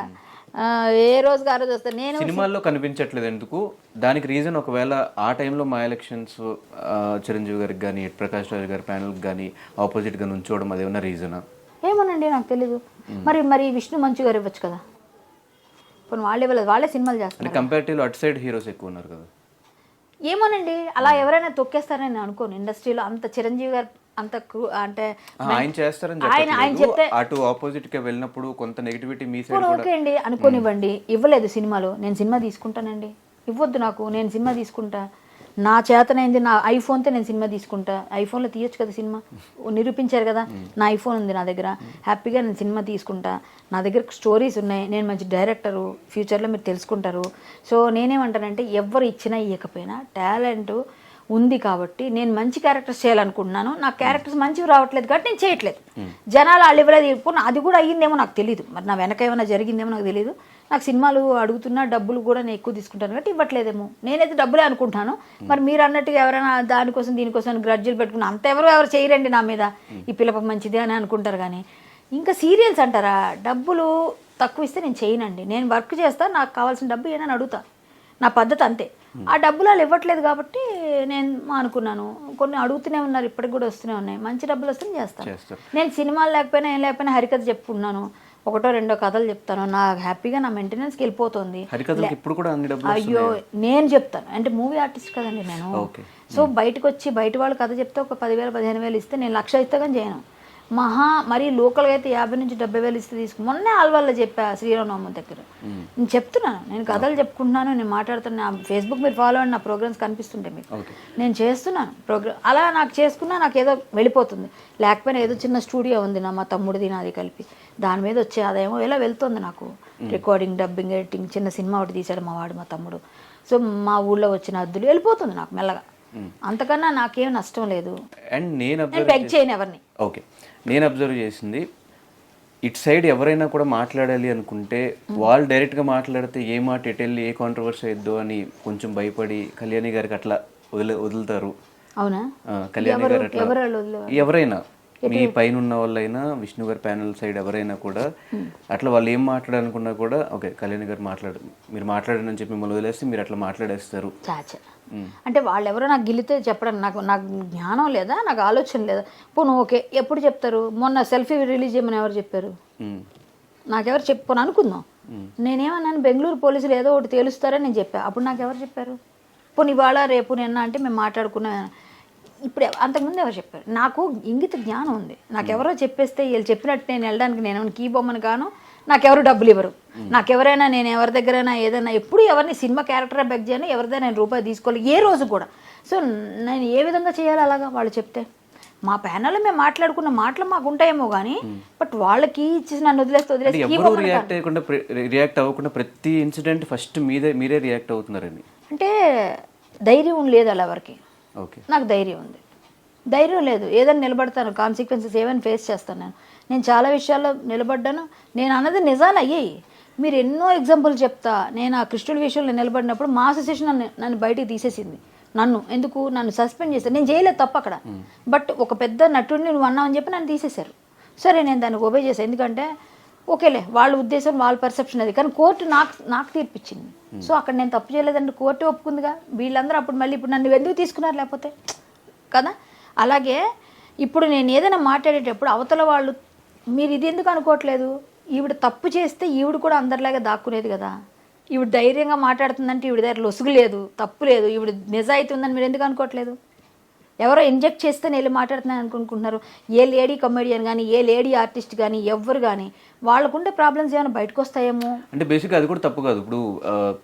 ఏ రోజుకి ఆ రోజు వస్తాను. నేను సినిమాల్లో కనిపించట్లేదు ఎందుకు? దానికి రీజన్ ఒకవేళ ఆ టైంలో మా ఎలక్షన్స్ చిరంజీవి గారికి కానీ ప్రకాష్ రాజ్ గారి ప్యానల్కి కానీ ఆపోజిట్గా నుంచోవడం అదేమన్నా రీజనా? ఏమోనండి నాకు తెలీదు. మరి విష్ణు మంచు గారు ఇవ్వచ్చు కదా, కొన్ని వాళ్ళు ఇవ్వలేదు, వాళ్ళే సినిమాలు చేస్తారు. కంపారిటివ్లీ అటు సైడ్ హీరోస్ ఎక్కువ ఉన్నారు కదా. ఏమోనండి, అలా ఎవరైనా తొక్కేస్తారని నేను అనుకోను. ఇండస్ట్రీలో అంత చిరంజీవి గారు అంత అంటే ఆయన చేస్తారని ఆయన చెప్తే అటు ఆపోజిట్ గా వెళ్ళినప్పుడు కొంత నెగిటివిటీ మీ సైడ్ ఓకే అండి అనుకోనివ్వండి. ఇవ్వలేదు సినిమాలో, నేను సినిమా తీసుకుంటానండి. ఇవ్వద్దు నాకు, నేను సినిమా తీసుకుంటా. నా చేతనైంది, నా ఐఫోన్తో నేను సినిమా తీసుకుంటా. ఐఫోన్లో తీయొచ్చు కదా సినిమా, నిరూపించారు కదా. నా ఐఫోన్ ఉంది నా దగ్గర, హ్యాపీగా నేను సినిమా తీసుకుంటా. నా దగ్గర స్టోరీస్ ఉన్నాయి, నేను మంచి డైరెక్టరు, ఫ్యూచర్లో మీరు తెలుసుకుంటారు. సో నేనేమంటానంటే ఎవరు ఇచ్చినా ఇవ్వకపోయినా టాలెంట్ ఉంది కాబట్టి నేను మంచి క్యారెక్టర్స్ చేయాలనుకుంటున్నాను. నా క్యారెక్టర్స్ మంచివి రావట్లేదు కాబట్టి నేను చేయట్లేదు. జనాలు వాళ్ళు ఇవ్వలేదు, అది కూడా అయ్యిందేమో నాకు తెలియదు, మరి నా వెనక ఏమైనా జరిగిందేమో నాకు తెలియదు. నాకు సినిమాలు అడుగుతున్నా డబ్బులు కూడా నేను ఎక్కువ తీసుకుంటాను కాబట్టి ఇవ్వట్లేదేమో, నేనైతే డబ్బులే అనుకుంటాను. మరి మీరు అన్నట్టుగా ఎవరైనా దానికోసం దీనికోసం గ్రడ్జులు పెట్టుకున్నా అంత ఎవరు చేయరండి నా మీద, ఈ పిల్లప మంచిదే అని అనుకుంటారు. కానీ ఇంకా సీరియల్స్ అంటారా, డబ్బులు తక్కువ ఇస్తే నేను చేయనండి. నేను వర్క్ చేస్తాను, నాకు కావాల్సిన డబ్బు ఏనని అడుగుతా, నా పద్ధతి అంతే. ఆ డబ్బులు వాళ్ళు ఇవ్వట్లేదు కాబట్టి నేను అనుకున్నాను. కొన్ని అడుగుతూనే ఉన్నారు, ఇప్పటికి కూడా వస్తూనే ఉన్నాయి. మంచి డబ్బులు వస్తే నేను చేస్తాను. నేను సినిమాలు లేకపోయినా ఏం లేకపోయినా హరికథ చెప్పుకున్నాను, 1-2 కథలు చెప్తాను, నాకు హ్యాపీగా నా మెయింటెనెన్స్కి వెళ్ళిపోతుంది. అయ్యో నేను చెప్తాను అంటే మూవీ ఆర్టిస్ట్ కదండి నేను. సో బయటకు వచ్చి బయట వాళ్ళు కథ చెప్తే ఒక 10,000-15,000 ఇస్తే నేను 1,00,000 ఇస్తే కానీ చేయను. మరీ లోకల్గా అయితే 50,000-70,000 ఇస్తే తీసుకు. మొన్నే ఆల్వాళ్ళలో చెప్పా శ్రీరామనవమి దగ్గర, నేను చెప్తున్నాను, నేను కథలు చెప్పుకుంటున్నాను, నేను మాట్లాడుతున్నాను. నా ఫేస్బుక్ మీరు ఫాలో అండి, నా ప్రోగ్రామ్స్ కనిపిస్తుంటాయి మీకు, నేను చేస్తున్నాను ప్రోగ్రామ్. అలా నాకు చేసుకున్నా నాకు ఏదో వెళ్ళిపోతుంది. లేకపోయినా ఏదో చిన్న స్టూడియో ఉంది మా తమ్ముడిది నాది కలిపి, దాని మీద వచ్చే అదేమో ఇలా వెళ్తుంది నాకు. రికార్డింగ్, డబ్బింగ్, ఎడిటింగ్, చిన్న సినిమా ఒకటి తీశాడు మా తమ్ముడు. సో మా ఊళ్ళో వచ్చిన అద్దులు వెళ్ళిపోతుంది నాకు మెల్లగా, అంతకన్నా నాకేం నష్టం లేదు. అండ్ నేను బెగ్ చేయను ఎవరిని. ఓకే, నేను అబ్జర్వ్ చేసింది ఇటు సైడ్ ఎవరైనా కూడా మాట్లాడాలి అనుకుంటే వాళ్ళు డైరెక్ట్గా మాట్లాడితే ఏ మాట ఎటు వెళ్ళి ఏ కాంట్రవర్సీ అయిద్దో అని కొంచెం భయపడి కళ్యాణి గారికి అట్లా వదులుతారు. అవునా? కళ్యాణి గారు అట్లా ఎవరైనా మీ పైన ఉన్న వాళ్ళైనా విష్ణు గారి ప్యానల్ సైడ్ ఎవరైనా కూడా అట్లా వాళ్ళు ఏం మాట్లాడాలనుకున్నా కూడా ఓకే కళ్యాణి గారు మీరు మాట్లాడని చెప్పి మిమ్మల్ని వదిలేస్తే మీరు అట్లా మాట్లాడేస్తారు. అంటే వాళ్ళు ఎవరో నాకు గిల్లితే చెప్పడం నాకు జ్ఞానం లేదా, నాకు ఆలోచన లేదా. పోను ఓకే ఎప్పుడు చెప్తారు? మొన్న సెల్ఫీ రిలీజ్ చేయమని ఎవరు చెప్పారు? నాకెవరు చెప్పుకొని అనుకుందాం. నేనేమన్నాను, బెంగళూరు పోలీసులు ఏదో ఒకటి తేలుస్తారని నేను చెప్పాను. అప్పుడు నాకు ఎవరు చెప్పారు? పోనీ ఇవాళ రేపు నిన్న అంటే మేము మాట్లాడుకున్నా. ఇప్పుడు అంతకుముందు ఎవరు చెప్పారు? నాకు ఇంగిత జ్ఞానం ఉంది. నాకెవరో చెప్పేస్తే వీళ్ళు చెప్పినట్టు నేను వెళ్ళడానికి నేను కీ బొమ్మను గాను, నాకెవరు డబ్బులు ఇవ్వరు. నాకెవరైనా నేను ఎవరి దగ్గరైనా ఏదైనా ఎప్పుడు ఎవరిని సినిమా క్యారెక్టర్ బెగ్ చేయను, ఎవరిదైనా నేను రూపాయి తీసుకోవాలి ఏ రోజు కూడా. సో నేను ఏ విధంగా చేయాలి అలాగా వాళ్ళు చెప్తే? మా ప్యానల్లో మేము మాట్లాడుకున్న మాటలు మాకు ఉంటాయేమో కానీ బట్ వాళ్ళకి ఇచ్చేసి నన్ను వదిలేసి రియాక్ట్ అవ్వకుండా ప్రతి ఇన్సిడెంట్ ఫస్ట్ మీరే రియాక్ట్ అవుతున్నారని అంటే ధైర్యం లేదు అలా ఎవరికి. నాకు ధైర్యం ఉంది, ధైర్యం లేదు. ఏదైనా నిలబడతాను, కాన్సిక్వెన్సెస్ ఏమైనా ఫేస్ చేస్తాను. నేను చాలా విషయాల్లో నిలబడ్డాను. నేను అన్నది నిజాలు అయ్యాయి. మీరు ఎన్నో ఎగ్జాంపుల్ చెప్తా. నేను ఆ కృష్ణుడి విషయంలో నిలబడినప్పుడు మా అసోసియేషన్ నన్ను బయటికి తీసేసింది. నన్ను సస్పెండ్ చేశారు. నేను చేయలేదు తప్ప అక్కడ. బట్ ఒక పెద్ద నటుడిని నువ్వు అన్నావు అని చెప్పి నన్ను తీసేశారు. సరే నేను దాన్ని ఒబే చేశాను. ఎందుకంటే ఓకేలే వాళ్ళ ఉద్దేశం వాళ్ళ పర్సెప్షన్ అది, కానీ కోర్టు నాకు తీర్పిచ్చింది. సో అక్కడ నేను తప్పు చేయలేదంటే కోర్టు ఒప్పుకుందిగా. వీళ్ళందరూ అప్పుడు మళ్ళీ ఇప్పుడు నన్ను ఎందుకు తీసుకున్నారు లేకపోతే కదా. అలాగే ఇప్పుడు నేను ఏదైనా మాట్లాడేటప్పుడు అవతల వాళ్ళు మీరు ఇది ఎందుకు అనుకోవట్లేదు, ఈవిడ తప్పు చేస్తే ఈవిడ కూడా అందరిలాగా దాక్కునేది కదా, ఈవిడ ధైర్యంగా మాట్లాడుతుందంటే ఈవిడ దగ్గర లొసుగు లేదు, తప్పు లేదు, ఈవిడ నిజాయితీ ఉందని మీరు ఎందుకు అనుకోవట్లేదు? ఎవరో ఇంజెక్ట్ చేస్తే నేను వెళ్ళి మాట్లాడుతున్నాను అనుకుంటున్నారు. ఏ లేడీ కమెడియన్ కానీ ఏ లేడీ ఆర్టిస్ట్ కానీ ఎవ్వరు కానీ వాళ్ళకుండే ప్రాబ్లమ్స్ ఏమైనా బయటకు వస్తాయేమో. అంటే బేసిక్గా అది కూడా తప్పు కాదు. ఇప్పుడు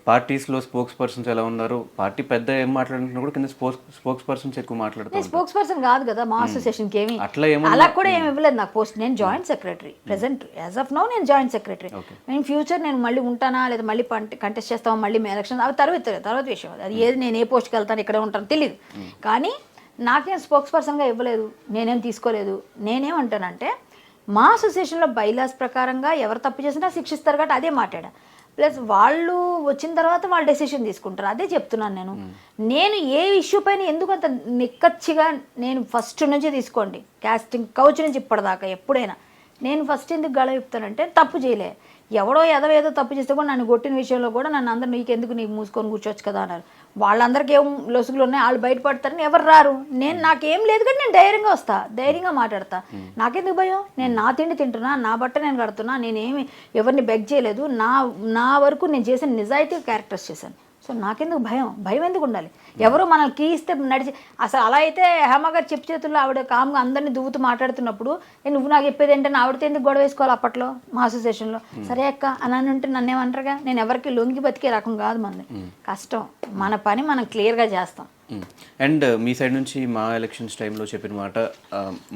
పార్టీస్లో స్పోక్స్ పర్సన్స్ ఎలా ఉన్నారు, పార్టీ పెద్ద ఏం మాట్లాడుతున్నా కూడా కింద స్పోక్స్ పర్సన్స్ ఎక్కువ మాట్లాడుతారు. స్పోక్స్ పర్సన్ కాదు కదా మా అసోసియేషన్కి ఏమి అలా కూడా ఏమి ఇవ్వలేదు నాకు పోస్ట్. నేను joint secretary present as of now, నేను జాయింట్ సెక్రటరీ. నేను ఫ్యూచర్ నేను మళ్ళీ ఉంటానా లేదా మళ్ళీ కంటెస్ట్ చేస్తామా మళ్ళీ ఎలక్షన్ అవి తర్వాత విషయం. అది ఏది నేను ఏ పోస్ట్కి వెళ్తాను ఇక్కడ ఉంటాను తెలియదు. కానీ నాకేం స్పోక్స్ పర్సన్గా ఇవ్వలేదు, నేనేం తీసుకోలేదు. నేనేమంటానంటే మా అసోసియేషన్లో బైలాస్ ప్రకారంగా ఎవరు తప్పు చేసినా శిక్షిస్తారు కాబట్టి అదే మాట్లాడా. ప్లస్ వాళ్ళు వచ్చిన తర్వాత వాళ్ళు డెసిషన్ తీసుకుంటారు, అదే చెప్తున్నాను. నేను ఏ ఇష్యూ పైన ఎందుకు అంత నిక్కచ్చిగా నేను ఫస్ట్ నుంచి తీసుకోండి కాస్టింగ్ కౌచ్ నుంచి ఇప్పటిదాకా ఎప్పుడైనా నేను ఫస్ట్ ఎందుకు గళ చెప్తానంటే తప్పు చేయలే. ఎవడో ఏదో తప్పు చేస్తే కూడా నన్ను కొట్టిన విషయంలో కూడా నన్ను అందరూ నీకెందుకు నీకు మూసుకొని కూర్చోవచ్చు కదా అన్నారు. వాళ్ళందరికీ ఏం లొసుగులు ఉన్నాయి, వాళ్ళు బయటపడతారని ఎవరు రారు. నాకేం లేదు కానీ నేను ధైర్యంగా వస్తా, ధైర్యంగా మాట్లాడతా. నాకెందుకు భయం? నేను నా తిండి తింటున్నా, నా బట్ట నేను కడుతున్నా, నేనేమి ఎవరిని బెగ్ చేయలేదు. నా వరకు నేను చేసిన నిజాయితీ క్యారెక్టర్స్ చేశాను. సో నాకెందుకు భయం ఎందుకు ఉండాలి? ఎవరో మనల్ని కీ ఇస్తే నడిచి అసలు అలా అయితే హేమ గారు చెప్పు చేతుల్లో ఆవిడ కామ్గా అందరినీ దువ్వుతూ మాట్లాడుతున్నప్పుడు నువ్వు నాకు చెప్పేది ఏంటంటే ఆవిడతో ఎందుకు గొడవ వేసుకోవాలి అప్పట్లో మా అసోసియేషన్లో? సరే అక్క అని ఉంటే నన్నేమంటారుగా. నేను ఎవరికి లొంగి బతికే రకం కాదు మంది. కష్టం, మన పని మనం క్లియర్గా చేస్తాం. అండ్ మీ సైడ్ నుంచి మా ఎలక్షన్స్ టైంలో చెప్పిన మాట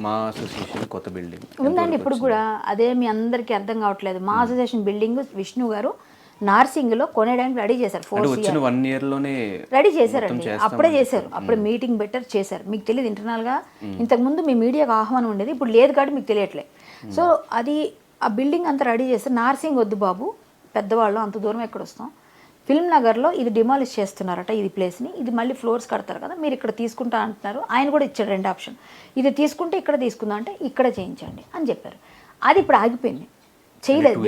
మా అసోసియేషన్ కొత్త బిల్డింగ్ ఉందండి. ఇప్పుడు కూడా అదే మీ అందరికీ అర్థం కావట్లేదు. మా అసోసియేషన్ బిల్డింగ్ విష్ణు గారు నార్సింగ్లో కొనేయడానికి రెడీ చేశారు. 1 year లోనే రెడీ చేశారండి. అప్పుడే చేశారు, అప్పుడే మీటింగ్ బెటర్ చేశారు. మీకు తెలియదు ఇంటర్నల్గా ఇంతకుముందు మీ మీడియాకు ఆహ్వానం ఉండేది, ఇప్పుడు లేదు కాబట్టి మీకు తెలియట్లేదు. సో అది ఆ బిల్డింగ్ అంతా రెడీ చేస్తారు. నార్సింగ్ వద్దు బాబు, పెద్దవాళ్ళం అంత దూరం ఎక్కడ వస్తాం, ఫిల్మ్ నగర్లో ఇది డిమాలిష్ చేస్తున్నారట ఇది ప్లేస్ని, ఇది మళ్ళీ ఫ్లోర్స్ కడతారు కదా, మీరు ఇక్కడ తీసుకుంటా అంటున్నారు. ఆయన కూడా ఇచ్చాడు 2 ఆప్షన్, ఇది తీసుకుంటే ఇక్కడ తీసుకుందాం అంటే ఇక్కడ చేయించండి అని చెప్పారు. అది ఇప్పుడు ఆగిపోయింది, చేయలేదు,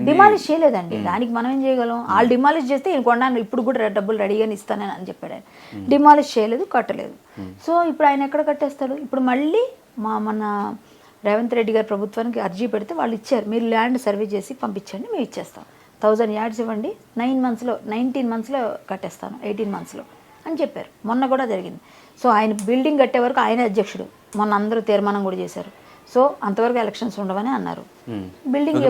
డిమాలిష్ చేయలేదండి. దానికి మనం ఏం చేయగలం? వాళ్ళు డిమాలిష్ చేస్తే ఈయన కొన్నాను ఇప్పుడు కూడా డబ్బులు రెడీగానే ఇస్తానని అని చెప్పాడు ఆయన. డిమాలిష్ చేయలేదు, కట్టలేదు. సో ఇప్పుడు ఆయన ఎక్కడ కట్టేస్తాడు? ఇప్పుడు మళ్ళీ మన రేవంత్ రెడ్డి గారి ప్రభుత్వానికి అర్జీ పెడితే వాళ్ళు ఇచ్చారు, మీరు ల్యాండ్ సర్వే చేసి పంపించండి, మేము ఇచ్చేస్తాం, 1000 yards ఇవ్వండి, 19 monthsలో కట్టేస్తాను, 18 monthsలో అని చెప్పారు. మొన్న కూడా జరిగింది. సో ఆయన బిల్డింగ్ కట్టే వరకు ఆయన అధ్యక్షుడు, మొన్న అందరూ తీర్మానం కూడా చేశారు. సో అంతవరకు ఎలక్షన్స్ ఉండవని అన్నారు. బిల్డింగ్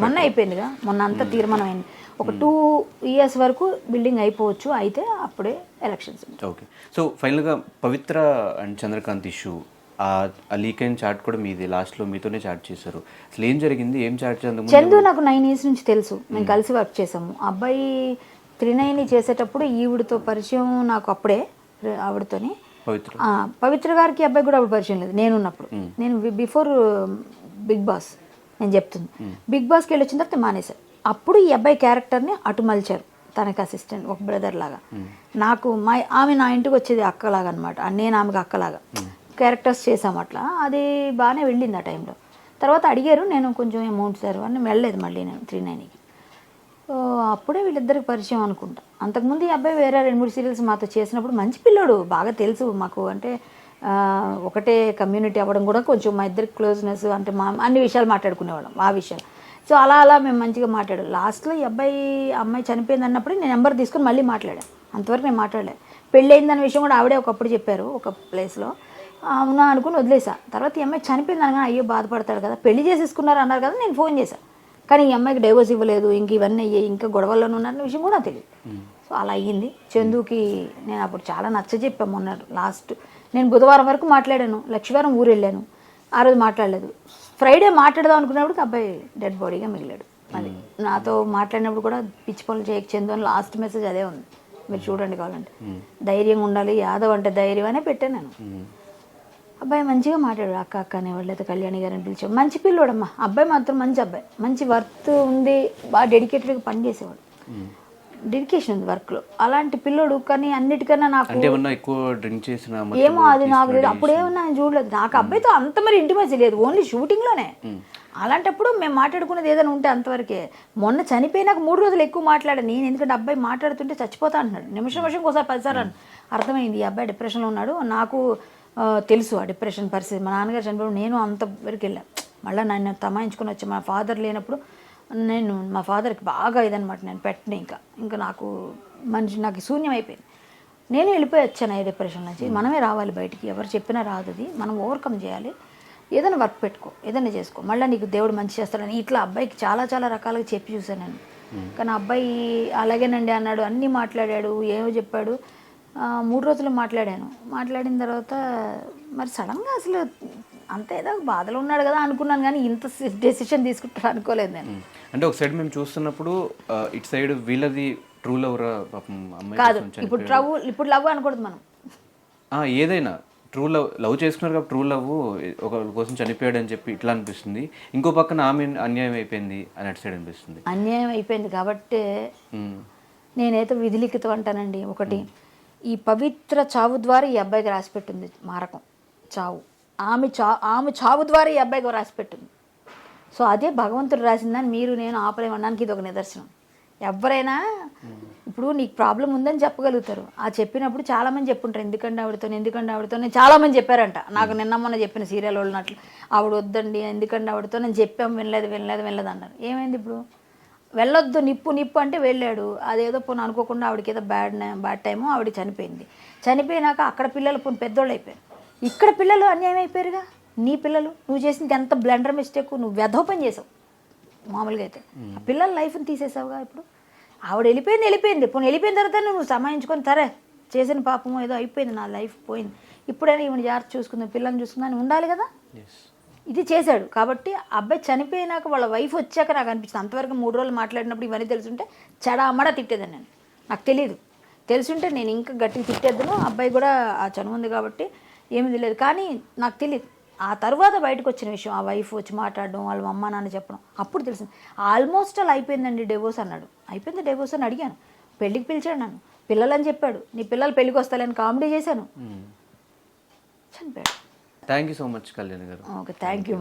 మొన్న అయిపోయిందిగా, మొన్న అంతా తీర్మానం అయింది. ఒక 2 years వరకు బిల్డింగ్ అయిపోవచ్చు, అయితే అప్పుడే ఎలక్షన్స్. ఓకే. సో ఫైనల్గా పవిత్ర అండ్ చంద్రకాంత్ ఇష్యూ, ఆ లీక్ అయిన చాట్ కూడా మీది, లాస్ట్లో మీతోనే చాట్ చేశారు. అసలు ఏం జరిగింది, ఏం చాట్ చేద్దాం? చందు నాకు 9 years నుంచి తెలుసు, మేము కలిసి వర్క్ చేసాము. అబ్బాయి 39 చేసేటప్పుడు ఈవిడతో పరిచయం నాకు అప్పుడే, ఆవిడతోని. పవిత్ర గారికి అబ్బాయి కూడా అప్పుడు పరిచయం లేదు నేనున్నప్పుడు. నేను బిఫోర్ బిగ్ బాస్ నేను చెప్తుంది, బిగ్ బాస్కి వెళ్ళి వచ్చిన తర్వాత మానేశారు. అప్పుడు ఈ అబ్బాయి క్యారెక్టర్ని అటు మలిచారు, తనకి అసిస్టెంట్, ఒక బ్రదర్ లాగా. నాకు ఆమె నా ఇంటికి వచ్చేది అక్కలాగా అనమాట, నేను ఆమెకు అక్కలాగా క్యారెక్టర్స్ చేసాము అట్లా. అది బాగానే వెళ్ళింది ఆ టైంలో. తర్వాత అడిగారు, నేను కొంచెం అమౌంట్ సార్ అని వెళ్ళలేదు మళ్ళీ నేను 39కి. అప్పుడే వీళ్ళిద్దరికి పరిచయం అనుకుంటా. అంతకుముందు ఈ అబ్బాయి వేరే 2-3 సీరియల్స్ మాతో చేసినప్పుడు మంచి పిల్లోడు, బాగా తెలుసు మాకు, అంటే ఒకటే కమ్యూనిటీ అవ్వడం కూడా కొంచెం మా ఇద్దరికి క్లోజ్నెస్, అంటే మా అన్ని విషయాలు మాట్లాడుకునేవాళ్ళం, ఆ విషయాలు. సో అలా మేము మంచిగా మాట్లాడాం. లాస్ట్లో ఈ అమ్మాయి చనిపోయింది అన్నప్పుడు నేను నెంబర్ తీసుకుని మళ్ళీ మాట్లాడాను, అంతవరకు నేను మాట్లాడలేదు. పెళ్ళి అయిందన్న విషయం కూడా ఆవిడే ఒకప్పుడు చెప్పారు ఒక ప్లేస్లో, అవునా అనుకుని వదిలేసా. తర్వాత ఈ అమ్మాయి చనిపోయింది అనగా అయ్యో బాధపడతాడు కదా, పెళ్లి చేసేసుకున్నారు అన్నారు కదా, నేను ఫోన్ చేశాను. కానీ ఈ అమ్మాయికి డైవోర్స్ ఇవ్వలేదు, ఇంక ఇవన్నీ అయ్యాయి, ఇంకా గొడవల్లోనే ఉన్నారన్న విషయం కూడా తెలియదు. సో అలా అయ్యింది. చందుకి నేను అప్పుడు చాలా నచ్చజెప్పాము. మొన్న లాస్ట్ నేను బుధవారం వరకు మాట్లాడాను, లక్షవారం ఊరు వెళ్ళాను, ఆ రోజు మాట్లాడలేదు. ఫ్రైడే మాట్లాడదాం అనుకున్నప్పుడు అబ్బాయి డెడ్ బాడీగా మిగిలాడు. అది నాతో మాట్లాడినప్పుడు కూడా పిచ్చి పనులు చేయక చందు అని లాస్ట్ మెసేజ్ అదే ఉంది, మీరు చూడండి కావాలంటే. ధైర్యంగా ఉండాలి, యాదవ్ అంటే ధైర్యం అనే పెట్టాను నేను. అబ్బాయి మంచిగా మాట్లాడాడు, అక్క అక్క అనేవాళ్ళు, అయితే కళ్యాణి గారిని పిలిచాడు. మంచి పిల్లోడమ్మా, అబ్బాయి మాత్రం మంచి అబ్బాయి, మంచి వర్త్ ఉంది, బాగా డెడికేటెడ్గా పనిచేసేవాడు, డెడికేషన్ ఉంది వర్క్లో, అలాంటి పిల్లోడు. కానీ అన్నిటికన్నా నాకు ఏమో అది నాకు లేదు, అప్పుడేమన్నా నేను చూడలేదు. నాకు అబ్బాయితో అంత మరి ఇంటిమేసి లేదు, ఓన్లీ షూటింగ్లోనే. అలాంటప్పుడు మేము మాట్లాడుకునేది ఏదైనా ఉంటే అంతవరకే. మొన్న చనిపోయినాక 3 రోజులు ఎక్కువ మాట్లాడాను నేను, ఎందుకంటే అబ్బాయి మాట్లాడుతుంటే చచ్చిపోతా అంటున్నాడు, నిమిషం ఒకసారి 10 సార్లు అర్థమైంది ఈ అబ్బాయి డిప్రెషన్లో ఉన్నాడు. నాకు తెలుసు ఆ డిప్రెషన్ పరిస్థితి. మా నాన్నగారు చనిపోయినప్పుడు నేను అంతవరకు వెళ్ళాను. మళ్ళీ నన్ను తమాయించుకొని వచ్చి మా ఫాదర్ లేనప్పుడు నేను మా ఫాదర్కి బాగా ఇదనమాట, నేను పెట్టిన ఇంకా నాకు శూన్యం అయిపోయింది. నేను వెళ్ళిపోయి వచ్చాను ఈ డిప్రెషన్ నుంచి. మనమే రావాలి బయటికి, ఎవరు చెప్పినా రాదు, అది మనం ఓవర్కమ్ చేయాలి. ఏదైనా వర్క్ పెట్టుకో, ఏదైనా చేసుకో, మళ్ళీ నీకు దేవుడు మంచి చేస్తాడని ఇట్లా అబ్బాయికి చాలా రకాలుగా చెప్పి చూశాను నేను. కానీ అబ్బాయి అలాగేనండి అన్నాడు, అన్నీ మాట్లాడాడు, ఏమో చెప్పాడు. 3 రోజులు మాట్లాడిన తర్వాత మరి సడన్గా అసలు అంత ఏదో బాధలో ఉన్నాడు కదా అనుకున్నాను, కానీ ఇంత డెసిషన్ తీసుకుంటాడు అనుకోలేదు నేను. అంటే ఒక సైడ్ మేము చూస్తున్నప్పుడు ఇటు సైడ్ వీళ్ళది ట్రూ లవ్ కాదు, ఇప్పుడు లవ్ అనకూడదు మనం, ఏదైనా ట్రూ లవ్ చేసుకున్నారు కాబట్టి ట్రూ లవ్ ఒకరి కోసం చనిపోయాడు అని చెప్పి ఇట్లా అనిపిస్తుంది. ఇంకో పక్కన ఆమె అన్యాయం అయిపోయింది అని అటు సైడ్ అనిపిస్తుంది. అన్యాయం అయిపోయింది కాబట్టి నేనైతే విధిలిఖితం అంటానండి. ఒకటి, ఈ పవిత్ర చావు ద్వారా ఈ అబ్బాయికి రాసిపెట్టింది మారకం, చావు. ఆమె చావు ద్వారా ఈ అబ్బాయికి రాసిపెట్టింది. సో అదే భగవంతుడు రాసిందని మీరు నేను ఆపలేమనడానికి ఇది ఒక నిదర్శనం. ఎవరైనా ఇప్పుడు నీకు ప్రాబ్లం ఉందని చెప్పగలుగుతారు, ఆ చెప్పినప్పుడు చాలామంది చెప్పుంటారు, ఎందుకంటే ఆవిడతో చాలామంది చెప్పారంట. నాకు మొన్న చెప్పిన సీరియల్ వాళ్ళనట్లు ఆవిడ వద్దండి, ఎందుకంటే ఆవిడతో నేను చెప్పాము, వినలేదు అన్నారు. ఏమైంది ఇప్పుడు? వెళ్ళొద్దు నిప్పు అంటే వెళ్ళాడు, అదేదో పోను అనుకోకుండా ఆవిడకి ఏదో బ్యాడ్ టైము, ఆవిడ చనిపోయినాక అక్కడ పిల్లలు పోను పెద్దోళ్ళు అయిపోయారు, ఇక్కడ పిల్లలు అన్యాయం అయిపోయారుగా. నీ పిల్లలు, నువ్వు చేసింది ఎంత బ్లండర్ మిస్టేక్, నువ్వు వెధవ పని చేసావు మామూలుగా అయితే. ఆ పిల్లల లైఫ్ని తీసేసావుగా. ఇప్పుడు ఆవిడ వెళ్ళిపోయింది పోను, వెళ్ళిపోయిన తర్వాత నువ్వు సమాయించుకొని సరే చేసిన పాపము ఏదో అయిపోయింది, నా లైఫ్ పోయింది, ఇప్పుడైనా ఈవిడ జాగ్రత్త చూసుకుందాం, పిల్లల్ని చూసుకుందాం అని ఉండాలి కదా. ఇది చేశాడు కాబట్టి అబ్బాయి చనిపోయినాక వాళ్ళ వైఫ్ వచ్చాక నాకు అనిపించింది. అంతవరకు 3 రోజులు మాట్లాడినప్పుడు ఇవన్నీ తెలుసుంటే చెడామడా తిట్టేదాన్ని నేను. నాకు తెలియదు, తెలుసుంటే నేను ఇంకా గట్టిగా తిట్టేద్దును. అబ్బాయి కూడా ఆ చనువు ఉంది కాబట్టి ఏమీ తెలియదు. కానీ నాకు తెలియదు, ఆ తర్వాత బయటకు వచ్చిన విషయం, ఆ వైఫ్ వచ్చి మాట్లాడడం, వాళ్ళ అమ్మ నాన్న చెప్పడం, అప్పుడు తెలిసింది. ఆల్మోస్ట్ అలా అయిపోయిందండి డివోర్స్ అన్నాడు. అయిపోయింది డివోర్స్ అని అడిగాను. పెళ్ళికి పిలిచాడు నన్ను, పిల్లలని చెప్పాడు, నీ పిల్లలు పెళ్ళికి వస్తాలని కామెడీ చేశాను, చనిపోయాడు. Thank you so much Kalyani garu. Okay, thank you.